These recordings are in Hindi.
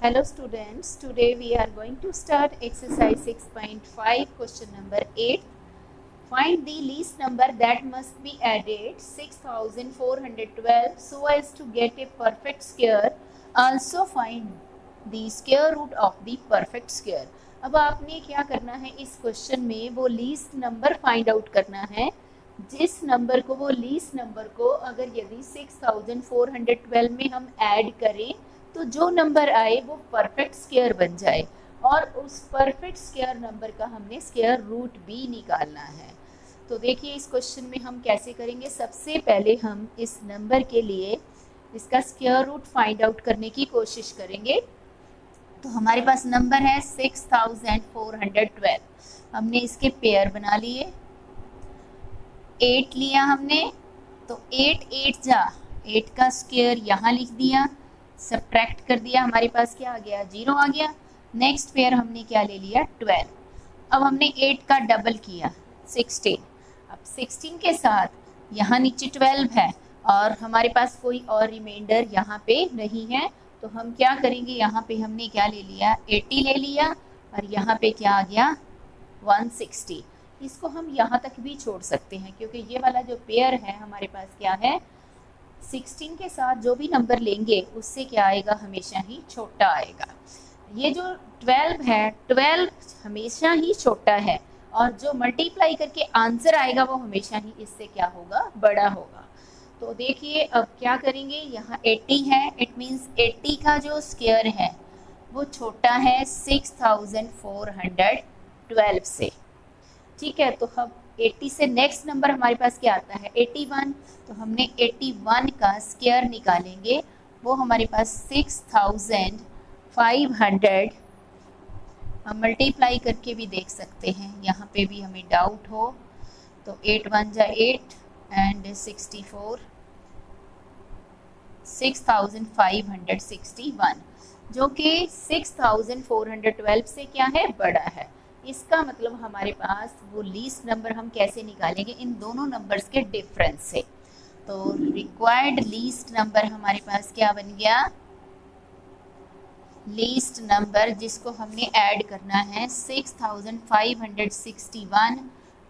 Hello students, today we are going to start exercise 6.5 question number 8. Find the least number that must be added 6412 so as to get a perfect square. Also find the square root of the perfect square. अब आपने क्या करना है इस क्वेश्चन में वो लीस्ट नंबर फाइंड आउट करना है जिस नंबर को वो लीस्ट नंबर को अगर यदि 6412 में हम ऐड करें तो जो नंबर आए वो परफेक्ट स्क्वायर बन जाए और उस परफेक्ट स्क्वायर नंबर का हमने स्क्वायर रूट भी निकालना है। तो देखिए इस क्वेश्चन में हम कैसे करेंगे। सबसे पहले हम इस नंबर के लिए इसका स्क्वायर रूट फाइंड आउट करने की कोशिश करेंगे। तो हमारे पास नंबर है 6412। हमने इसके पेयर बना लिए, 8 लिया हमने तो 8 8 जा 8 का स्क्वायर यहाँ लिख दिया, सब्ट्रैक्ट कर दिया, हमारे पास क्या आ गया 0 आ गया। नेक्स्ट पेयर हमने क्या ले लिया 12। अब हमने 8 का डबल किया 16। अब 16 के साथ यहाँ नीचे 12 है और हमारे पास कोई और रिमाइंडर यहाँ पे नहीं है तो हम क्या करेंगे, यहाँ पे हमने क्या ले लिया 80 ले लिया और यहाँ पे क्या आ गया 160। इसको हम यहाँ तक भी छोड़ सकते हैं क्योंकि ये वाला जो पेयर है हमारे पास क्या है 16 के साथ जो भी नंबर लेंगे उससे क्या आएगा हमेशा ही छोटा आएगा। ये जो 12 है 12 हमेशा ही छोटा है और जो मल्टीप्लाई करके आंसर आएगा वो हमेशा ही इससे क्या होगा बड़ा होगा। तो देखिए अब क्या करेंगे, यहाँ 80 है, इट मीन्स 80 का जो स्क्वायर है वो छोटा है 6412 से। ठीक है, तो हम 80 से नेक्स्ट नंबर हमारे पास क्या आता है 81। तो हमने 81 का स्क्वायर निकालेंगे, वो हमारे पास 6500। हम मल्टीप्लाई करके भी देख सकते हैं, यहाँ पे भी हमें डाउट हो तो 8 1 जा 8 एंड 64 6561 जो कि 6412 से क्या है बड़ा है। इसका मतलब हमारे पास वो लीस्ट नंबर हम कैसे निकालेंगे, इन दोनों नंबर्स के डिफरेंस से। तो रिक्वायर्ड लीस्ट नंबर हमारे पास क्या बन गया, लीस्ट नंबर जिसको हमने ऐड करना है 6561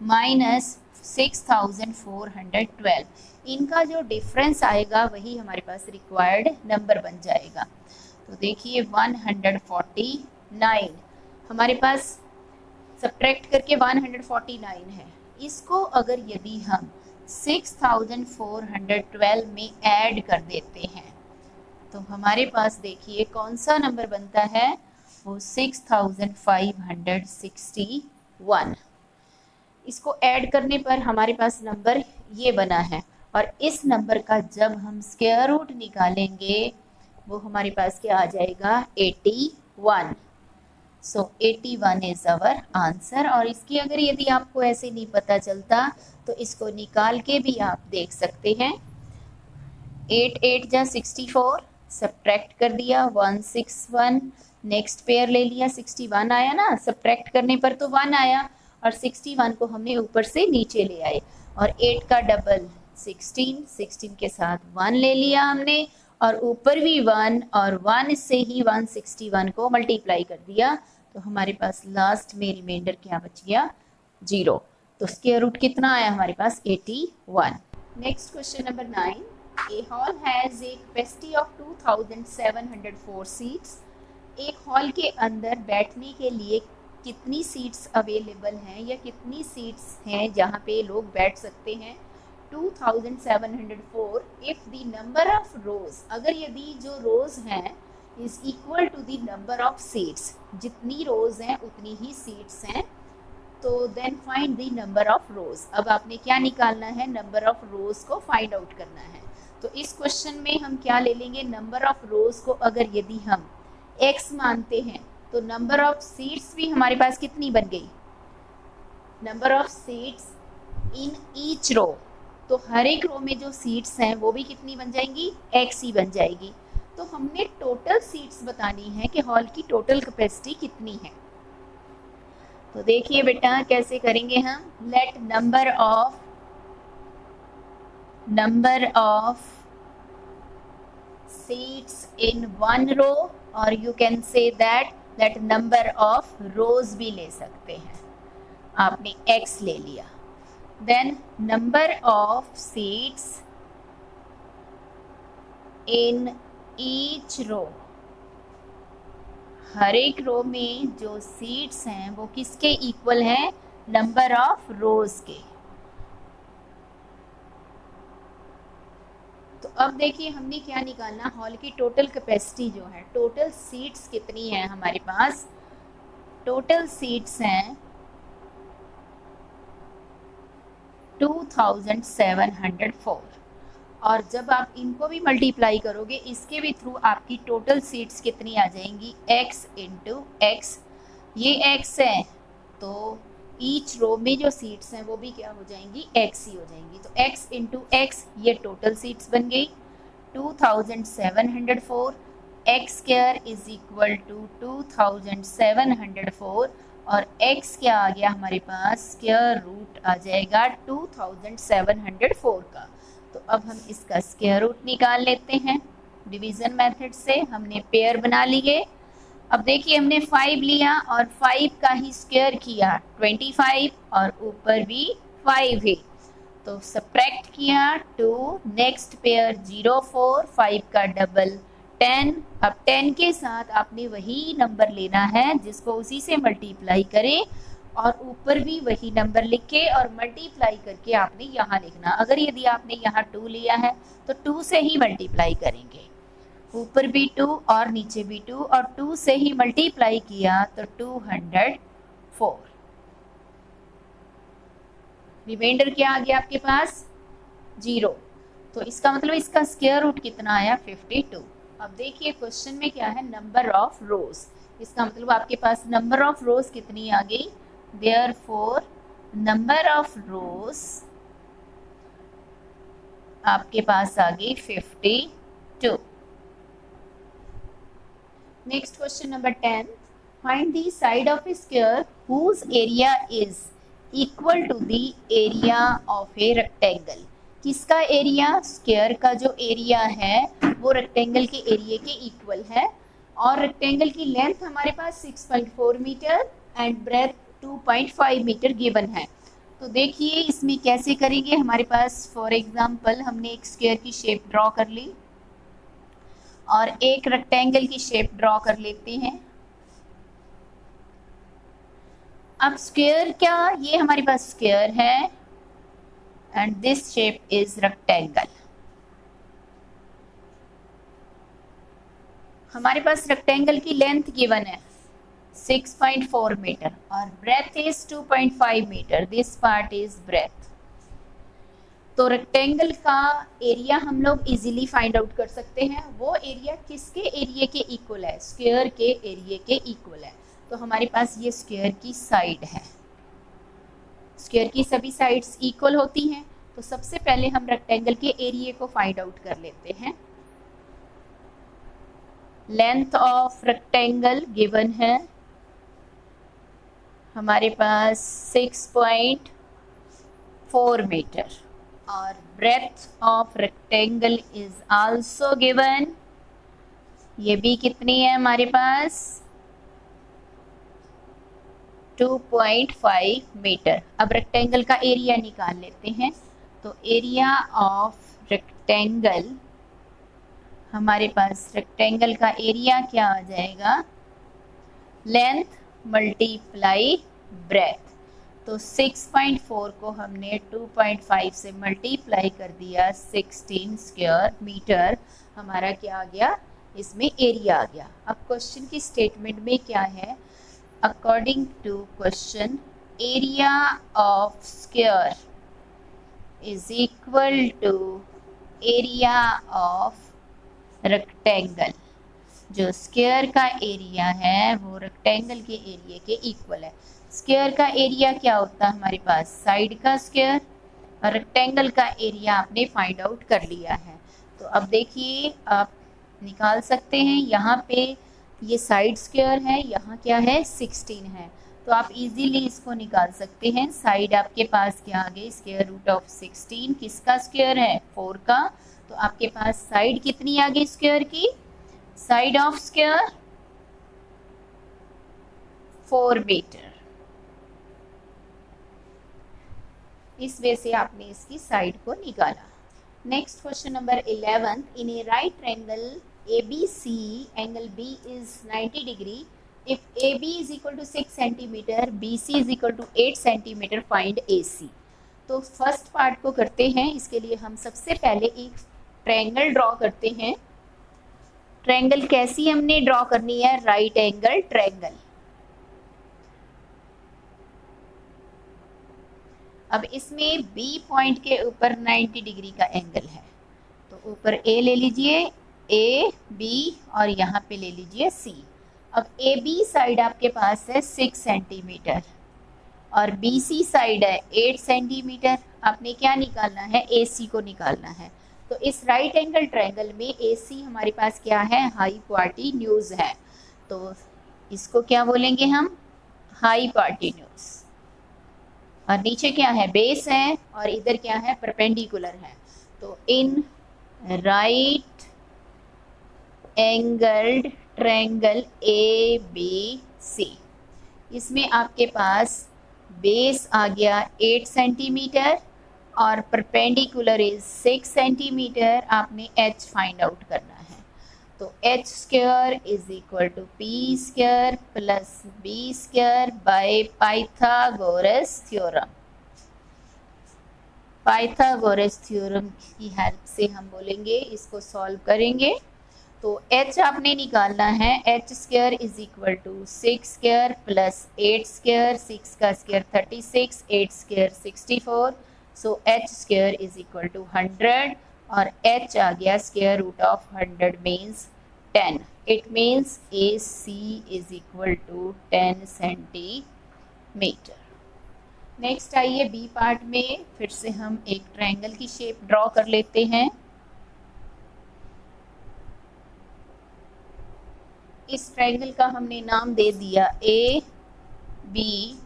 माइनस 6412। इनका जो डिफरेंस आएगा वही हमारे पास रिक्वायर्ड नंबर बन जाएगा। तो देखिए 149 हमारे पास सब्ट्रैक्ट करके 149 है। इसको अगर यदि हम 6412 में ऐड कर देते हैं तो हमारे पास देखिए कौन सा नंबर बनता है, वो 6561। इसको ऐड करने पर हमारे पास नंबर ये बना है और इस नंबर का जब हम स्क्वायर रूट निकालेंगे वो हमारे पास क्या आ जाएगा 81। सो 81 इज आवर आंसर। और इसकी अगर यदि आपको ऐसे नहीं पता चलता तो इसको निकाल के भी आप देख सकते हैं। 8 8 जा 64, सब्ट्रैक्ट कर दिया 161, नेक्स्ट पेयर ले लिया 61 आया ना, सब्ट्रैक्ट करने पर तो 1 आया और 61 को हमने ऊपर से नीचे ले आए और 8 का डबल 16, 16 के साथ 1 ले लिया हमने और ऊपर भी 1 और 1 से ही 161 को मल्टीप्लाई कर दिया तो हमारे पास लास्ट में रिमाइंडर क्या बच गया 0। तो स्क्वायर रूट कितना आया हमारे पास 81। Next question number 9। A hall has a capacity of 2704 seats. एक हॉल के अंदर बैठने के लिए कितनी सीट्स अवेलेबल हैं या कितनी सीट्स हैं जहाँ पे लोग बैठ सकते हैं 2704। If the number of rows, अगर यदि जो रोज हैं is equal to the number of seats, जितनी रोज हैं उतनी ही सीट्स हैं, तो then find the number of rows. अब आपने क्या निकालना है, नंबर ऑफ रोज को फाइंड आउट करना है। तो इस क्वेश्चन में हम क्या ले लेंगे, नंबर ऑफ रोज को अगर यदि हम x मानते हैं तो नंबर ऑफ सीट्स भी हमारे पास कितनी बन गई, number of seats in each row. तो हर एक रो में जो सीट्स हैं वो भी कितनी बन जाएंगी x ही बन जाएगी। तो हमने टोटल सीट्स बतानी है कि हॉल की टोटल कैपेसिटी कितनी है। तो देखिए बेटा कैसे करेंगे हम, let number of seats in one row or you can say that number of rows भी ले सकते हैं. आपने x ले लिया. Then number of seats in each row. हर एक रो में जो सीट्स हैं वो किसके इक्वल हैं? नंबर ऑफ रोज के. तो अब देखिए हमने क्या निकालना, हॉल की टोटल कैपेसिटी जो है, टोटल सीट्स कितनी है हमारे पास. टोटल सीट्स हैं 2704 और जब आप इनको भी मल्टीप्लाई करोगे इसके भी थ्रू आपकी टोटल सीट्स कितनी आ जाएंगी? x into X. ये x है तो ईच रो में जो सीट्स हैं वो भी क्या हो जाएंगी? x ही हो जाएंगी. तो x इंटू एक्स, ये टोटल सीट्स बन गई 2704. x square is equal to 2704 और x क्या आ गया हमारे पास? स्क्वायर रूट आ जाएगा 2704 का. तो अब हम इसका स्क्वायर रूट निकाल लेते हैं. डिवीजन मेथड से हमने पेयर बना लिए. अब देखिए हमने 5 लिया और 5 का ही स्क्वायर किया 25 और ऊपर भी 5 है तो सब्ट्रैक्ट किया 2. नेक्स्ट पेयर 0 4, 5 का डबल 10. अब 10 के साथ आपने वही नंबर लेना है जिसको उसी से मल्टीप्लाई करें और ऊपर भी वही नंबर लिखे और मल्टीप्लाई करके आपने यहाँ लिखना. अगर यदि आपने यहाँ 2 लिया है तो 2 से ही मल्टीप्लाई करेंगे. ऊपर भी 2 और नीचे भी 2 और 2 से ही मल्टीप्लाई किया तो 204. रिमाइंडर क्या आ गया आपके पास? 0. तो इसका मतलब इसका स्क्वायर रूट कितना आया? 52. अब देखिए क्वेश्चन में क्या है? नंबर ऑफ रोज. इसका मतलब आपके पास नंबर ऑफ रोज कितनी आ गई? देयरफॉर नंबर ऑफ रोज आपके पास आ गई 52. Next question number 10. Find the side of a square whose area is equal to the area of a rectangle. किसका एरिया? स्क्वायर का जो एरिया है वो रेक्टेंगल के एरिया के इक्वल है और रेक्टेंगल की लेंथ हमारे पास 6.4 metre and breadth 2.5 metre given है. तो देखिए इसमें कैसे करेंगे. हमारे पास फॉर एग्जांपल हमने एक स्क्वायर की शेप ड्रॉ कर ली और एक रेक्टेंगल की शेप ड्रॉ कर लेते हैं. अब स्क्वायर क्या? ये हमारे पास स्क्वायर है and this shape is rectangle. हमारे पास रेक्टेंगल की लेंथ गिवन है 6.4 मीटर और breadth is 2.5 metre. This part is breadth. तो रेक्टेंगल का एरिया हम लोग इजीली फाइंड आउट कर सकते हैं. वो एरिया किसके एरिया के इक्वल है? स्क्वायर के एरिया के इक्वल है. तो हमारे पास ये स्क्वायर की साइड है. स्क्वायर की सभी साइड्स इक्वल होती हैं. तो सबसे पहले हम रेक्टेंगल के एरिया को फाइंड आउट कर लेते हैं. लेंथ ऑफ रेक्टेंगल गिवन है हमारे पास 6.4 मीटर और breadth of rectangle is also given. ये भी कितनी है हमारे पास? 2.5 मीटर. अब रेक्टेंगल का एरिया निकाल लेते हैं. तो एरिया ऑफ रेक्टेंगल हमारे पास रेक्टेंगल का एरिया क्या आ जाएगा? Length multiply breath. तो 6.4 को हमने 2.5 से मल्टीप्लाई कर दिया 16 स्क्वायर मीटर. हमारा क्या आ गया? इसमें एरिया आ गया. अब क्वेश्चन की स्टेटमेंट में क्या है? According to question area of square is equal to area of rectangle. जो स्क्वायर का एरिया है वो रेक्टेंगल के एरिया के इक्वल है. स्क्वायर का एरिया क्या होता है हमारे पास? साइड का स्क्वायर. और रेक्टेंगल का एरिया आपने फाइंड आउट कर लिया है. तो अब देखिए आप निकाल सकते हैं. यहाँ पे ये साइड स्क्वायर है, यहाँ क्या है? 16 है. तो तो आप इजीली इसको निकाल सकते हैं। साइड आपके पास क्या आ गई, स्क्वायर रूट ऑफ 16, किसका स्क्वायर है, 4 का। तो आपके पास साइड कितनी आ गई स्क्वायर की, साइड ऑफ स्क्वायर 4 मीटर। इस वे से आपने इसकी साइड को निकाला। Next question number 11, in A right triangle ABC angle B is 90 degree. If AB is equal to 6 centimeter, BC is equal to 8 centimeter, find AC. तो फर्स्ट पार्ट को करते हैं। इसके लिए हम सबसे पहले एक ट्रायंगल ड्रॉ करते हैं। ट्रायंगल कैसी हमने ड्रॉ करनी है, राइट एंगल ट्रायंगल। अब इसमें B पॉइंट के ऊपर 90 डिग्री का एंगल है, तो ऊपर A ले लीजिए, A, B और यहाँ पे ले लीजिए C। अब AB साइड आपके पास है 6 सेंटीमीटर और BC साइड है 8 सेंटीमीटर। आपने क्या निकालना है, AC को निकालना है। तो इस राइट एंगल ट्रायंगल में AC हमारे पास क्या है, हाइपोटेन्यूज है। तो इसको क्या बोलेंगे हम, हाइपोटेन्यूज। और नीचे क्या है, बेस है, और इधर क्या है, परपेंडिकुलर है। तो in right angled triangle ABC, इसमें आपके पास बेस आ गया 8 सेंटीमीटर और परपेंडिकुलर इज 6 सेंटीमीटर। आपने H फाइंड आउट करना है। तो H square is equal to P square plus B square by Pythagoras theorem. Pythagoras theorem की हेल्प से हम बोलेंगे, इसको सॉल्व करेंगे। तो H आपने निकालना है, H square is equal to 6 square plus 8 square, 6 का square 36, 8 square 64। So H square is equal to 100 और H आ गया square root of 100 means 10। It means AC is equal to 10 centimetre. Next आइए B पार्ट में फिर से हम एक ट्रायंगल की शेप ड्रॉ कर लेते हैं। इस ट्रायंगल का हमने नाम दे दिया ABC।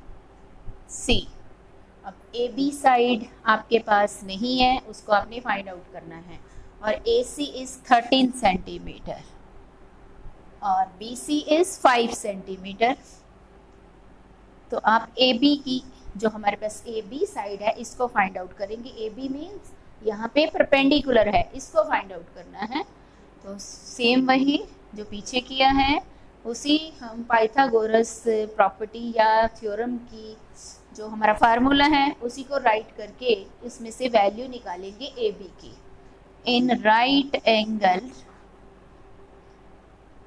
अब AB साइड आपके पास नहीं है, उसको आपने फाइंड आउट करना है। और AC इज 13 सेंटीमीटर और BC इज 5 सेंटीमीटर। तो आप AB की जो हमारे पास AB साइड है इसको फाइंड आउट करेंगे। AB मीन्स यहाँ पे परपेंडिकुलर है, इसको फाइंड आउट करना है। तो सेम वही जो पीछे किया है उसी हम पाइथागोरस प्रॉपर्टी या थ्योरम की जो हमारा फार्मूला है उसी को राइट करके इसमें से वैल्यू निकालेंगे AB की। In right angle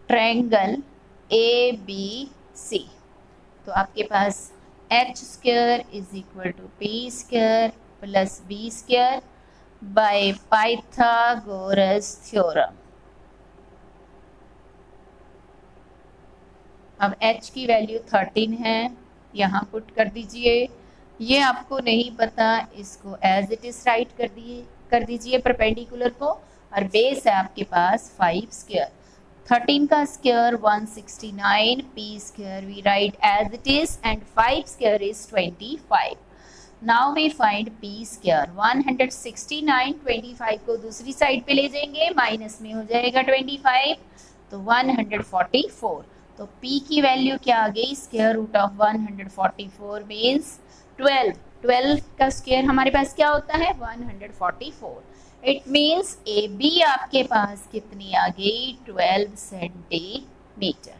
triangle ABC, तो आपके पास H square is equal to P square plus B square by Pythagoras theorem. अब H की वैल्यू 13 है, यहाँ पुट कर दीजिए। ये आपको नहीं पता, इसको एज इट इज राइट कर दीजिए परपेंडिकुलर को। और बेस है आपके पास 5 स्क्वायर, 13 का square 169, P square we write as it is and 5 square is 25। Now we find P square. 169 25 को दूसरी साइड पे ले जाएंगे, माइनस में हो जाएगा 25, तो 144। तो P की वैल्यू क्या आ गई, स्क्वायर रूट ऑफ 144 मीन्स 12। 12 का स्क्वायर हमारे पास क्या होता है, 144। इट मीन्स AB आपके पास कितनी आ गई, 12 सेंटीमीटर।